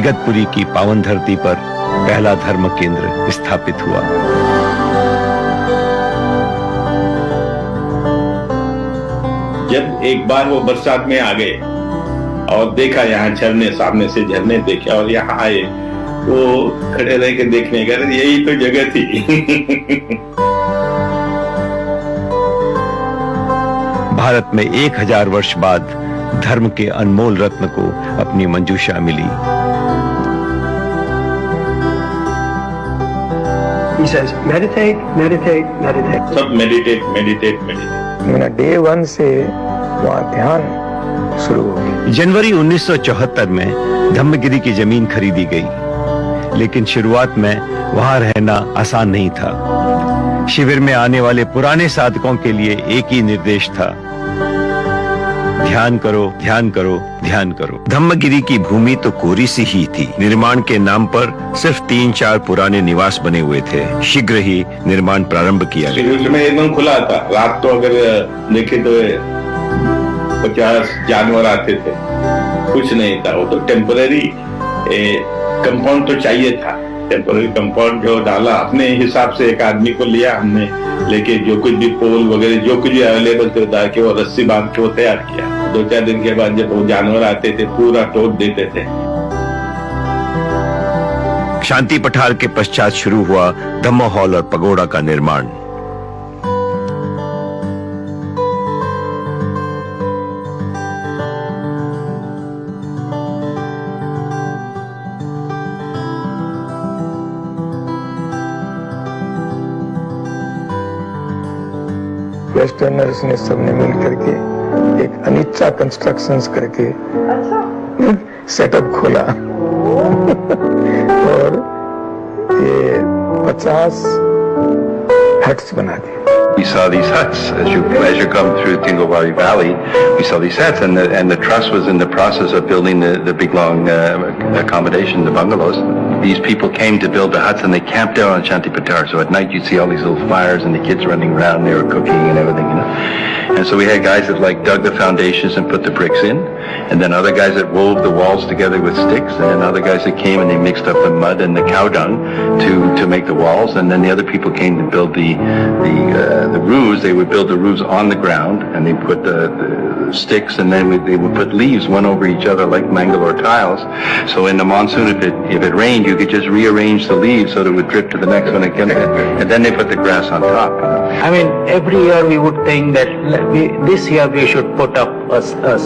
इगतपुरी की पावन धरती पर पहला धर्म केंद्र स्थापित हुआ। जब एक बार वो बरसात में आ गए और देखा यहाँ झरने, सामने से झरने देखे और यहाँ आए, वो खड़े रह के देखने का यही तो जगह थी। भारत में 1000 वर्ष बाद धर्म के अनमोल रत्न को अपनी मंजूषा मिली। He says, meditate, meditate, meditate. सब मेडिटेट मेडिटेट मेडिटेट। मेरा डे 1 से वहाँ ध्यान शुरू हो गया। जनवरी 1974 में धम्मगिरी की जमीन खरीदी गई, लेकिन शुरुआत में वहां रहना आसान नहीं था। शिविर में आने वाले पुराने साधकों के लिए एक ही निर्देश था, ध्यान करो, ध्यान करो, ध्यान करो। धम्मगिरी की भूमि तो कोरी सी ही थी। निर्माण के नाम पर सिर्फ 3-4 पुराने निवास बने हुए थे। शीघ्र ही निर्माण प्रारंभ किया गया। शुरू में एकदम खुला था। रात तो अगर देखे तो 50 जानवर आते थे, कुछ नहीं था। वो तो टेम्पररी कंपाउंड तो चाहिए था। टेम्पररी कंपाउंड जो डाला, अपने हिसाब से एक आदमी को लिया हमने, लेके जो कुछ भी पोल वगैरह जो कुछ भी अवेलेबल था कि वो रस्सी बांध के वो तैयार किया। 2-4 दिन के बाद जब वो जानवर आते थे पूरा तोड़ देते थे। शांति पठार के पश्चात शुरू हुआ धम्म हॉल और पगोड़ा का निर्माण। वेस्टर्नर्स ने सबने मिल करके एक अनिच्छा कंस्ट्रक्शंस करके सेटअप खोला और ये 50 हट्स बना दी। We saw these huts as you come through Tingobari Valley. We saw these huts, and the trust was in the process of building the big long accommodation, the bungalows. These people came to build the huts, and they camped out on Shanti Patar. So at night you'd see all these little fires, and the kids running around. They were cooking and everything, you know. And so we had guys that like dug the foundations and put the bricks in, and then other guys that wove the walls together with sticks, and then other guys that came and they mixed up the mud and the cow dung to make the walls, and then the other people came to build the roofs. They would build the roofs on the ground, and they put the sticks, and then they would put leaves one over each other like Mangalore tiles. So in the monsoon, if it rained, you could just rearrange the leaves so that it would drip to the next one again, and then they put the grass on top. You know? I mean, every year we would think that this year we should put up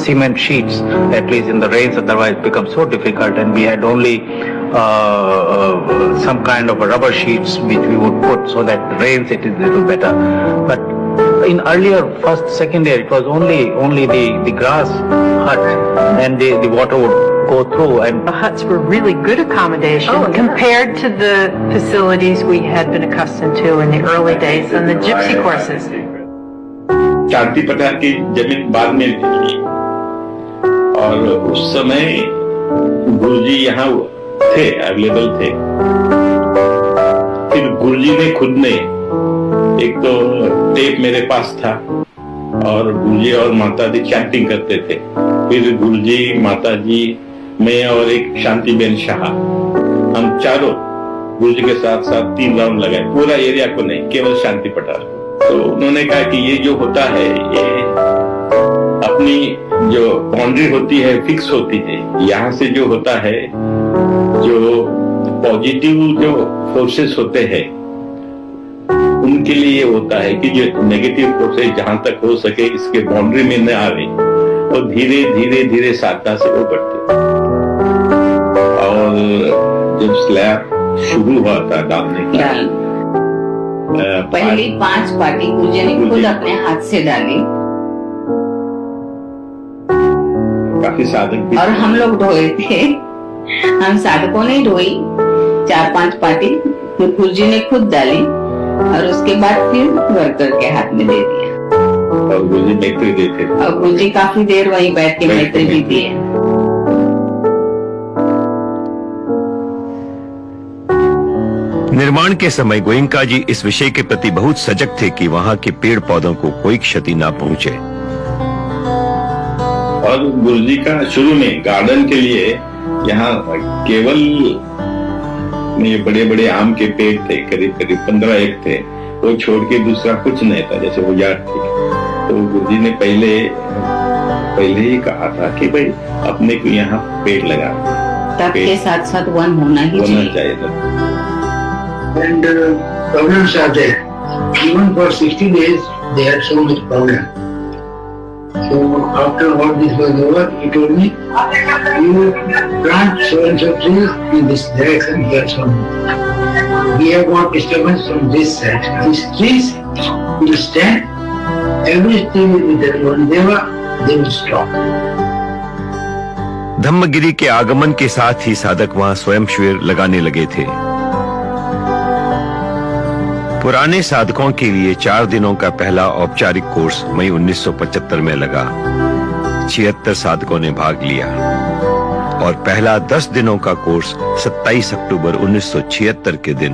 cement sheets, at least in the rains, otherwise it becomes so difficult, and we had only some kind of a rubber sheets which we would put so that the rains it is a little better. But in earlier first, second year, it was only the grass hut, and the water would go through. And the huts were really good accommodation compared to the facilities we had been accustomed to in the early days on the gypsy courses. शांति पठार की जमीन बाद में ली, और उस समय गुरुजी यहाँ थे, अवेलेबल थे। फिर गुरुजी ने खुद ने, एक तो टेप मेरे पास था, और गुरुजी और माता जी चैंटिंग करते थे। फिर गुरुजी, माता जी, मैं और एक शांति बेन शाह, हम चारों गुरुजी के साथ साथ 3 राउंड लगाए, पूरा एरिया को नहीं, केवल शांति पठार को। तो उन्होंने कहा कि ये जो होता है, ये अपनी जो बाउंड्री होती है फिक्स होती है। यहाँ से जो होता है, जो पॉजिटिव जो फोर्सेस होते हैं, उनके लिए ये होता है कि जो नेगेटिव फोर्सेस जहां तक हो सके इसके बाउंड्री में न आवे, और धीरे धीरे धीरे साधना से वो बढ़ते। और जब स्लैब शुरू हुआ था डालने की, पहली 5 पार्टी गुरुजी ने खुद अपने हाथ से डाली, काफी साधक भी, और हम लोग ढोए थे। हम साधकों ने ढोई 4-5 पार्टी, फिर गुरुजी ने खुद डाली, और उसके बाद फिर वर्कर के हाथ में दे दिया। और गुरुजी मैत्री देते थे, और गुरुजी काफी देर वहीं बैठ के मैत्री भी दिए। निर्माण के समय गोयंका जी इस विषय के प्रति बहुत सजग थे कि वहां के पेड़ पौधों को कोई क्षति ना पहुंचे। और गुरुजी का शुरू में गार्डन के लिए यहाँ केवल ये बड़े बड़े आम के पेड़ थे, करीब करीब 15 एक थे, वो छोड़ के दूसरा कुछ नहीं था, जैसे वो यार्ड थी। तो गुरुजी ने पहले ही कहा था कि भाई अपने को यहाँ पेड़ लगा, तब के साथ साथ वन होना ही चाहिए था। And problems are there. Even for 60 days, they had so much problem. So after all this was over, he told me, you plant so and so trees in this direction here. So we have got disturbance from this side. These trees will stand. Every tree will be there. When they will stop. Dhammagiri के आगमन के साथ ही साधक वहां स्वयं शिविर लगाने लगे थे। पुराने साधकों के लिए 4 दिनों का पहला औपचारिक कोर्स मई 1975 में लगा। 76 साधकों ने भाग लिया और पहला 10 दिनों का कोर्स 27 अक्टूबर 1976 के दिन